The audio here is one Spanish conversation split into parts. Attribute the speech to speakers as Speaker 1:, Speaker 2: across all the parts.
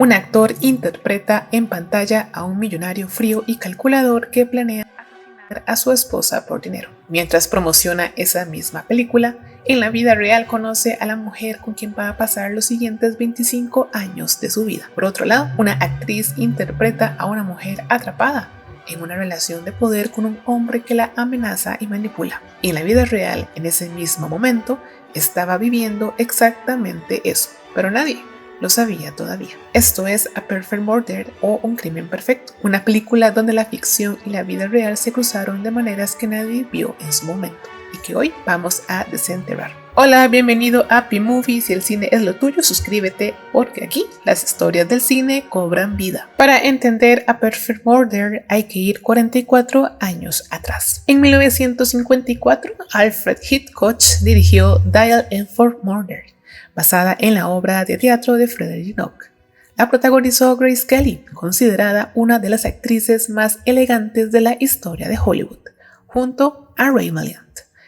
Speaker 1: Un actor interpreta en pantalla a un millonario frío y calculador que planea asesinar a su esposa por dinero. Mientras promociona esa misma película, en la vida real conoce a la mujer con quien va a pasar los siguientes 25 años de su vida. Por otro lado, una actriz interpreta a una mujer atrapada en una relación de poder con un hombre que la amenaza y manipula. Y en la vida real, en ese mismo momento, estaba viviendo exactamente eso, pero nadie lo sabía todavía. Esto es A Perfect Murder o Un Crimen Perfecto, una película donde la ficción y la vida real se cruzaron de maneras que nadie vio en su momento y que hoy vamos a desenterrar. Hola, bienvenido a P-Movie. Si el cine es lo tuyo, suscríbete porque aquí las historias del cine cobran vida. Para entender A Perfect Murder hay que ir 44 años atrás. En 1954, Alfred Hitchcock dirigió Dial M for Murder, basada en la obra de teatro de Frederick Knock. La protagonizó Grace Kelly, considerada una de las actrices más elegantes de la historia de Hollywood, junto a Ray Milland.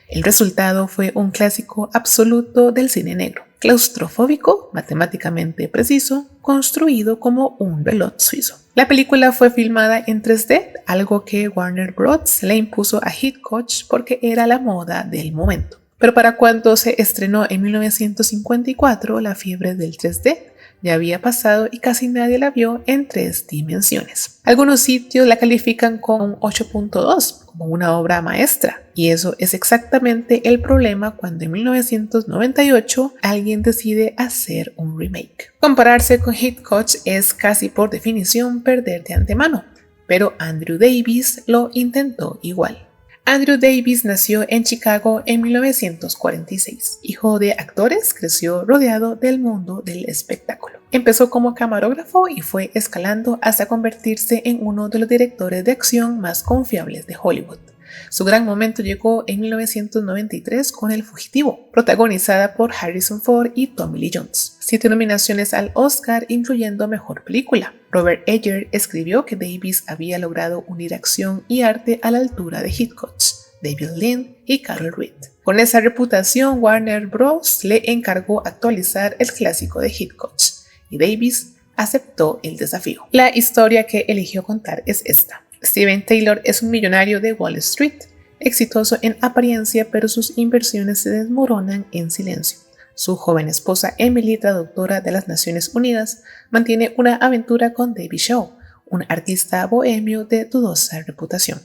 Speaker 1: El resultado fue un clásico absoluto del cine negro, claustrofóbico, matemáticamente preciso, construido como un reloj suizo. La película fue filmada en 3D, algo que Warner Bros. Le impuso a Hitchcock porque era la moda del momento. Pero para cuando se estrenó en 1954, la fiebre del 3D ya había pasado y casi nadie la vio en 3 dimensiones. Algunos sitios la califican con un 8.2, como una obra maestra, y eso es exactamente el problema cuando en 1998 alguien decide hacer un remake. Compararse con Hitchcock es casi por definición perder de antemano, pero Andrew Davis lo intentó igual. Andrew Davis nació en Chicago en 1946. Hijo de actores, creció rodeado del mundo del espectáculo. Empezó como camarógrafo y fue escalando hasta convertirse en uno de los directores de acción más confiables de Hollywood. Su gran momento llegó en 1993 con El Fugitivo, protagonizada por Harrison Ford y Tommy Lee Jones. 7 nominaciones al Oscar, incluyendo Mejor Película. Robert Eggers escribió que Davis había logrado unir acción y arte a la altura de Hitchcock, David Lean y Carol Reed. Con esa reputación, Warner Bros. Le encargó actualizar el clásico de Hitchcock y Davis aceptó el desafío. La historia que eligió contar es esta. Steven Taylor es un millonario de Wall Street, exitoso en apariencia, pero sus inversiones se desmoronan en silencio. Su joven esposa Emily, traductora de las Naciones Unidas, mantiene una aventura con David Shaw, un artista bohemio de dudosa reputación.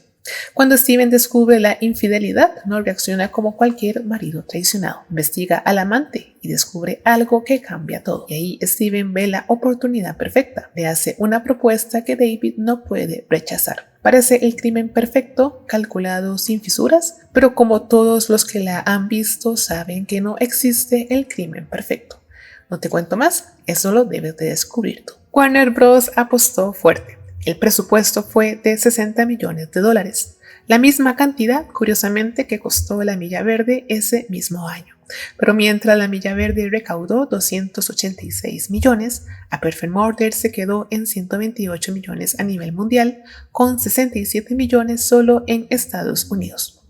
Speaker 1: Cuando Steven descubre la infidelidad, no reacciona como cualquier marido traicionado. Investiga al amante y descubre algo que cambia todo. Y ahí Steven ve la oportunidad perfecta. Le hace una propuesta que David no puede rechazar. Parece el crimen perfecto, calculado sin fisuras, pero como todos los que la han visto saben que no existe el crimen perfecto. No te cuento más, eso lo debes de descubrir tú. Warner Bros. Apostó fuerte. El presupuesto fue de $60 millones, la misma cantidad, curiosamente, que costó La Milla Verde ese mismo año. Pero mientras La Milla Verde recaudó 286 millones, A Perfect Murder se quedó en 128 millones a nivel mundial, con 67 millones solo en Estados Unidos.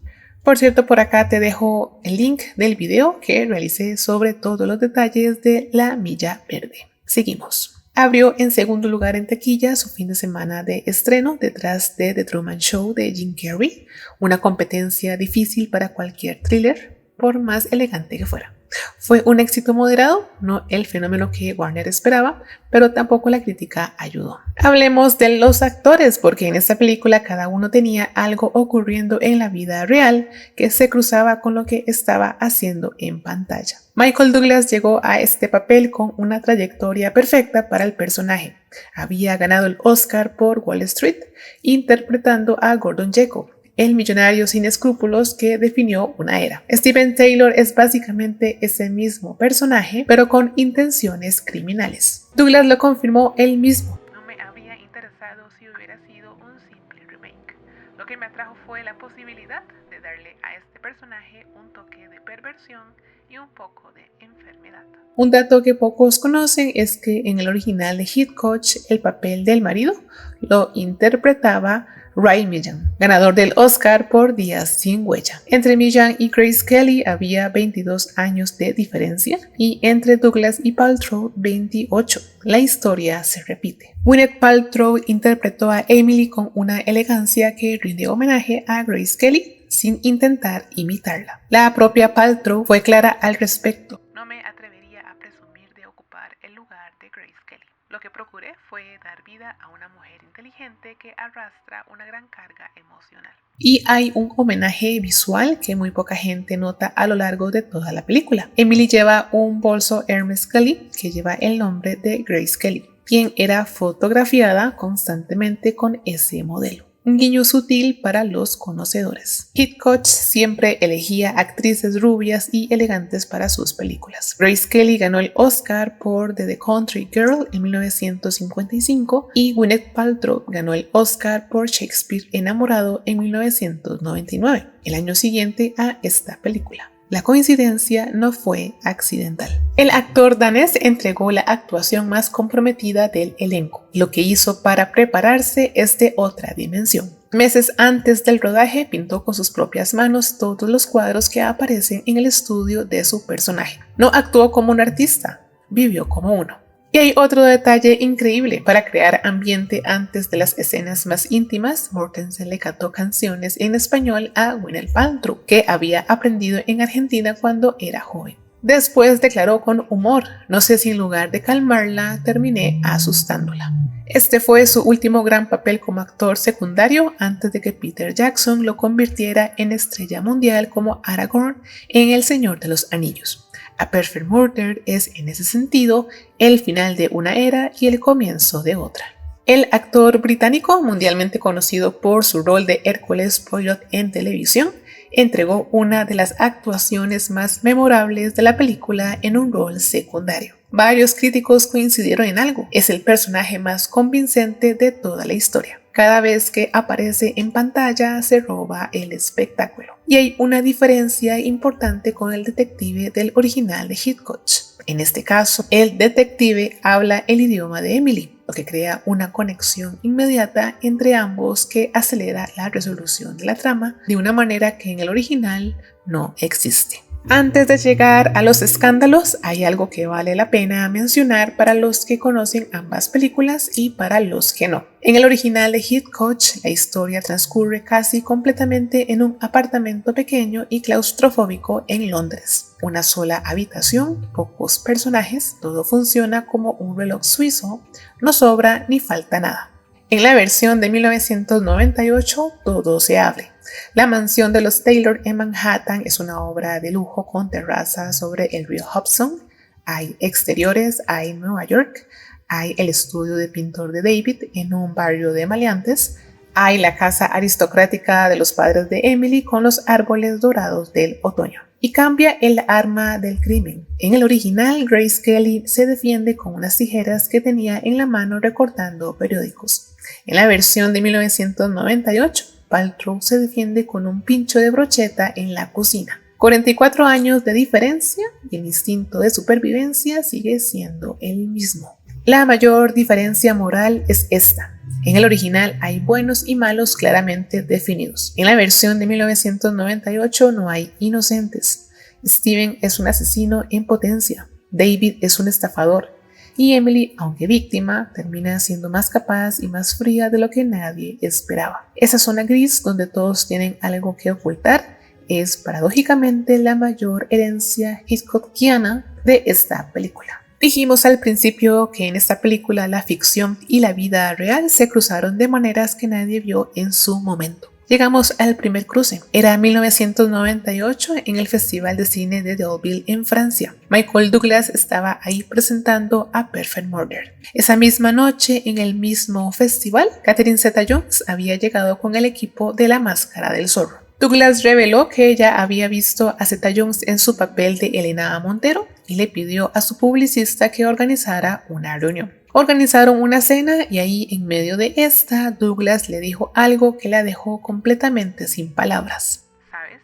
Speaker 1: Por cierto, por acá te dejo el link del video que realicé sobre todos los detalles de La Milla Verde. Seguimos. Abrió en segundo lugar en taquilla su fin de semana de estreno detrás de The Truman Show de Jim Carrey, una competencia difícil para cualquier thriller, por más elegante que fuera. Fue un éxito moderado, no el fenómeno que Warner esperaba, pero tampoco la crítica ayudó. Hablemos de los actores, porque en esta película cada uno tenía algo ocurriendo en la vida real que se cruzaba con lo que estaba haciendo en pantalla. Michael Douglas llegó a este papel con una trayectoria perfecta para el personaje. Había ganado el Oscar por Wall Street, interpretando a Gordon Gekko, el millonario sin escrúpulos que definió una era. Steven Taylor es básicamente ese mismo personaje, pero con intenciones criminales. Douglas lo confirmó él mismo. No me había interesado si hubiera sido un simple remake. Lo que me atrajo fue la posibilidad de darle a este personaje un toque de perversión y un poco de enfermedad. Un dato que pocos conocen es que en el original de Hitchcock, el papel del marido lo interpretaba Ray Milland, ganador del Oscar por Días sin huella. Entre Milland y Grace Kelly había 22 años de diferencia y entre Douglas y Paltrow 28. La historia se repite. Gwyneth Paltrow interpretó a Emily con una elegancia que rinde homenaje a Grace Kelly sin intentar imitarla. La propia Paltrow fue clara al respecto. No me atrevería a presumir de ocupar el lugar de Grace Kelly. Lo que procuré fue dar vida a una mujer inteligente que arrastra una gran carga emocional. Y hay un homenaje visual que muy poca gente nota a lo largo de toda la película. Emily lleva un bolso Hermes Kelly que lleva el nombre de Grace Kelly, quien era fotografiada constantemente con ese modelo. Un guiño sutil para los conocedores. Hitchcock siempre elegía actrices rubias y elegantes para sus películas. Grace Kelly ganó el Oscar por The Country Girl en 1955 y Gwyneth Paltrow ganó el Oscar por Shakespeare Enamorado en 1999, el año siguiente a esta película. La coincidencia no fue accidental. El actor danés entregó la actuación más comprometida del elenco. Lo que hizo para prepararse es de otra dimensión. Meses antes del rodaje pintó con sus propias manos todos los cuadros que aparecen en el estudio de su personaje. No actuó como un artista, vivió como uno. Y hay otro detalle increíble. Para crear ambiente antes de las escenas más íntimas, Mortensen le cantó canciones en español a Gwyneth Paltrow, que había aprendido en Argentina cuando era joven. Después declaró con humor: no sé si en lugar de calmarla, terminé asustándola. Este fue su último gran papel como actor secundario antes de que Peter Jackson lo convirtiera en estrella mundial como Aragorn en El Señor de los Anillos. A Perfect Murder es, en ese sentido, el final de una era y el comienzo de otra. El actor británico, mundialmente conocido por su rol de Hércules Poirot en televisión, entregó una de las actuaciones más memorables de la película en un rol secundario. Varios críticos coincidieron en algo: es el personaje más convincente de toda la historia. Cada vez que aparece en pantalla se roba el espectáculo. Y hay una diferencia importante con el detective del original de Hitchcock. En este caso, el detective habla el idioma de Emily, lo que crea una conexión inmediata entre ambos que acelera la resolución de la trama de una manera que en el original no existe. Antes de llegar a los escándalos, hay algo que vale la pena mencionar para los que conocen ambas películas y para los que no. En el original de Hitchcock, la historia transcurre casi completamente en un apartamento pequeño y claustrofóbico en Londres. Una sola habitación, pocos personajes, todo funciona como un reloj suizo, no sobra ni falta nada. En la versión de 1998, todo se abre. La mansión de los Taylor en Manhattan es una obra de lujo con terraza sobre el río Hudson. Hay exteriores, hay Nueva York, hay el estudio de pintor de David en un barrio de maleantes, hay la casa aristocrática de los padres de Emily con los árboles dorados del otoño. Y cambia el arma del crimen. En el original, Grace Kelly se defiende con unas tijeras que tenía en la mano recortando periódicos. En la versión de 1998, Paltrow se defiende con un pincho de brocheta en la cocina. 44 años de diferencia y el instinto de supervivencia sigue siendo el mismo. La mayor diferencia moral es esta. En el original hay buenos y malos claramente definidos. En la versión de 1998 no hay inocentes. Steven es un asesino en potencia. David es un estafador. Y Emily, aunque víctima, termina siendo más capaz y más fría de lo que nadie esperaba. Esa zona gris donde todos tienen algo que ocultar es paradójicamente la mayor herencia hitchcockiana de esta película. Dijimos al principio que en esta película la ficción y la vida real se cruzaron de maneras que nadie vio en su momento. Llegamos al primer cruce. Era 1998 en el Festival de Cine de Deauville en Francia. Michael Douglas estaba ahí presentando a Perfect Murder. Esa misma noche, en el mismo festival, Catherine Zeta-Jones había llegado con el equipo de La Máscara del Zorro. Douglas reveló que ella había visto a Zeta-Jones en su papel de Elena Montero y le pidió a su publicista que organizara una reunión. Organizaron una cena y ahí, en medio de esta, Douglas le dijo algo que la dejó completamente sin palabras. ¿Sabes?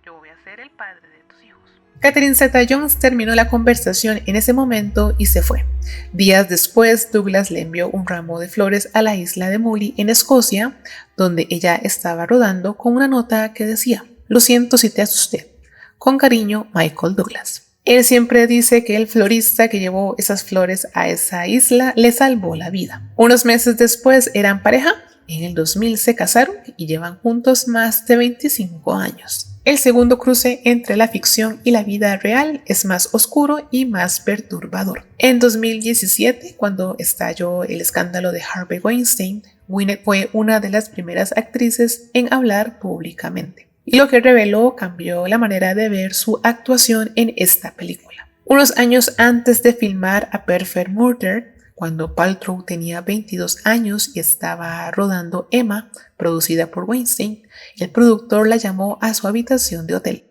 Speaker 1: Yo voy a ser el padre de tus hijos. Catherine Zeta-Jones terminó la conversación en ese momento y se fue. Días después, Douglas le envió un ramo de flores a la isla de Mooley en Escocia, donde ella estaba rodando, con una nota que decía: "Lo siento si te asusté. Con cariño, Michael Douglas". Él siempre dice que el florista que llevó esas flores a esa isla le salvó la vida. Unos meses después eran pareja. En el 2000 se casaron y llevan juntos más de 25 años. El segundo cruce entre la ficción y la vida real es más oscuro y más perturbador. En 2017, cuando estalló el escándalo de Harvey Weinstein, Gwyneth fue una de las primeras actrices en hablar públicamente. Y lo que reveló cambió la manera de ver su actuación en esta película. Unos años antes de filmar A Perfect Murder, cuando Paltrow tenía 22 años y estaba rodando Emma, producida por Weinstein, el productor la llamó a su habitación de hotel.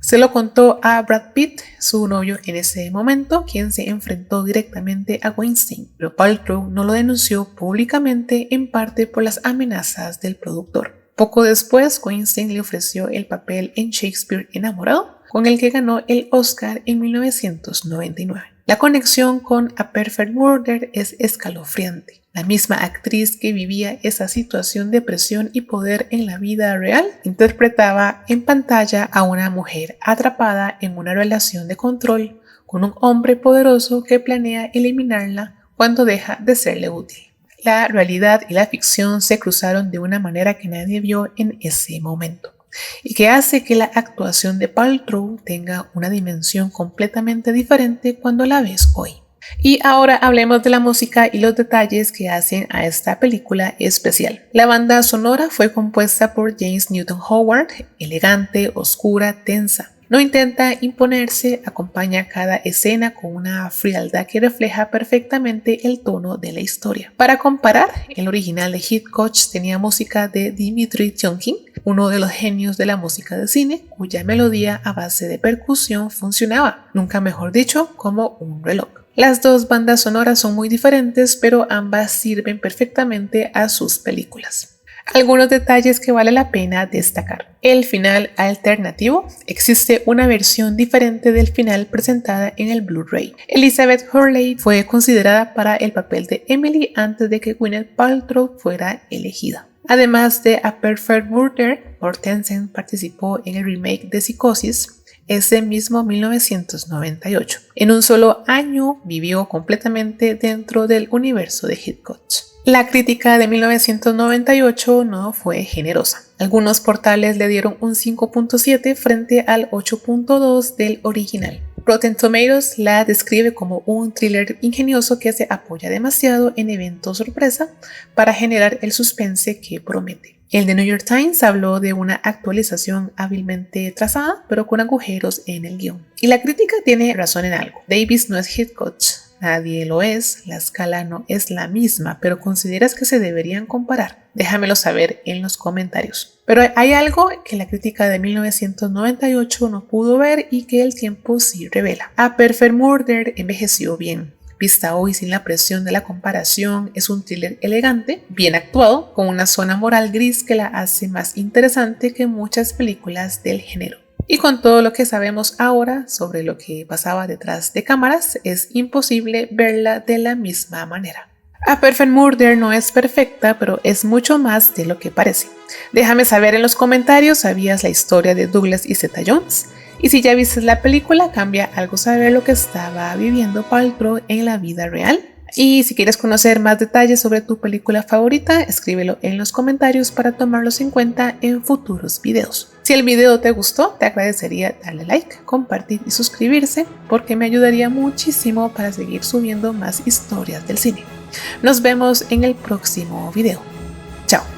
Speaker 1: Se lo contó a Brad Pitt, su novio en ese momento, quien se enfrentó directamente a Weinstein, pero Paltrow no lo denunció públicamente, en parte por las amenazas del productor. Poco después, Weinstein le ofreció el papel en Shakespeare Enamorado, con el que ganó el Oscar en 1999. La conexión con A Perfect Murder es escalofriante. La misma actriz que vivía esa situación de presión y poder en la vida real interpretaba en pantalla a una mujer atrapada en una relación de control con un hombre poderoso que planea eliminarla cuando deja de serle útil. La realidad y la ficción se cruzaron de una manera que nadie vio en ese momento, y que hace que la actuación de Paltrow tenga una dimensión completamente diferente cuando la ves hoy. Y ahora hablemos de la música y los detalles que hacen a esta película especial. La banda sonora fue compuesta por James Newton Howard, elegante, oscura, tensa. No intenta imponerse, acompaña cada escena con una frialdad que refleja perfectamente el tono de la historia. Para comparar, el original de Hitchcock tenía música de Dimitri Tiomkin, uno de los genios de la música de cine, cuya melodía a base de percusión funcionaba, nunca mejor dicho, como un reloj. Las dos bandas sonoras son muy diferentes, pero ambas sirven perfectamente a sus películas. Algunos detalles que vale la pena destacar. El final alternativo. Existe una versión diferente del final presentada en el Blu-ray. Elizabeth Hurley fue considerada para el papel de Emily antes de que Gwyneth Paltrow fuera elegida. Además de A Perfect Murder, Mortensen participó en el remake de Psicosis, ese mismo 1998. En un solo año vivió completamente dentro del universo de Hitchcock. La crítica de 1998 no fue generosa. Algunos portales le dieron un 5.7 frente al 8.2 del original. Rotten Tomatoes la describe como un thriller ingenioso que se apoya demasiado en eventos sorpresa para generar el suspense que promete. El The New York Times habló de una actualización hábilmente trazada, pero con agujeros en el guión. Y la crítica tiene razón en algo. Davis no es Hitchcock. Nadie lo es, la escala no es la misma, pero ¿consideras que se deberían comparar? Déjamelo saber en los comentarios. Pero hay algo que la crítica de 1998 no pudo ver y que el tiempo sí revela. A Perfect Murder envejeció bien. Vista hoy sin la presión de la comparación, es un thriller elegante, bien actuado, con una zona moral gris que la hace más interesante que muchas películas del género. Y con todo lo que sabemos ahora sobre lo que pasaba detrás de cámaras, es imposible verla de la misma manera. A Perfect Murder no es perfecta, pero es mucho más de lo que parece. Déjame saber en los comentarios, ¿sabías la historia de Douglas y Zeta Jones? Y si ya viste la película, ¿cambia algo saber lo que estaba viviendo Paltrow en la vida real? Y si quieres conocer más detalles sobre tu película favorita, escríbelo en los comentarios para tomarlos en cuenta en futuros videos. Si el video te gustó, te agradecería darle like, compartir y suscribirse, porque me ayudaría muchísimo para seguir subiendo más historias del cine. Nos vemos en el próximo video. Chao.